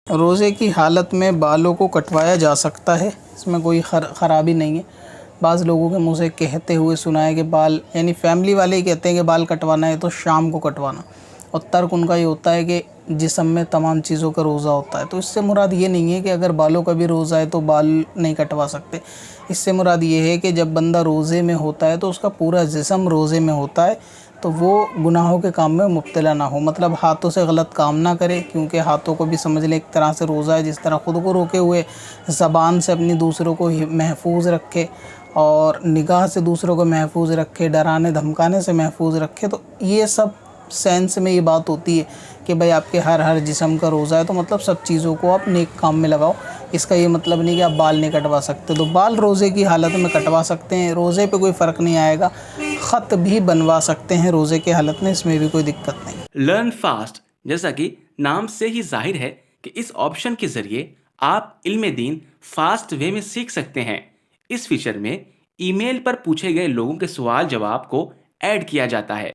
रोज़े की हालत में बालों को कटवाया जा सकता है, इसमें कोई ख़राबी नहीं है। बाज़ लोगों के मुँह से कहते हुए सुना है कि बाल यानी फैमिली वाले ही कहते हैं कि बाल कटवाना है तो शाम को कटवाना, और तर्क उनका ये होता है कि जिस्म में तमाम चीज़ों का रोज़ा होता है। तो इससे मुराद ये नहीं है कि अगर बालों का भी रोज़ा है तो बाल नहीं कटवा सकते। इससे मुराद ये है कि जब बंदा रोज़े में होता है तो उसका पूरा जिस्म रोज़े में होता है, तो वो गुनाहों के काम में मुब्तला ना हो, मतलब हाथों से गलत काम ना करे, क्योंकि हाथों को भी समझ लें एक तरह से रोज़ा है। जिस तरह ख़ुद को रोके हुए ज़बान से अपनी दूसरों को महफूज रखे और निगाह से दूसरों को महफूज रखे, डराने धमकाने से महफूज रखे। तो ये सब सेंस में ये बात होती है कि भाई आपके हर जिस्म का रोज़ा है, तो मतलब सब चीज़ों को आप नेक काम में लगाओ। इसका ये मतलब नहीं कि आप बाल नहीं कटवा सकते। तो बाल रोज़े की हालत में कटवा सकते हैं, रोज़े पे कोई फ़र्क नहीं आएगा। ख़त भी बनवा सकते हैं रोज़े की हालत में, इसमें भी कोई दिक्कत नहीं। लर्न फास्ट, जैसा कि नाम से ही जाहिर है कि इस ऑप्शन के ज़रिए आप इल्म दीन फास्ट वे में सीख सकते हैं। इस फीचर में ईमेल पर पूछे गए लोगों के सवाल जवाब को ऐड किया जाता है।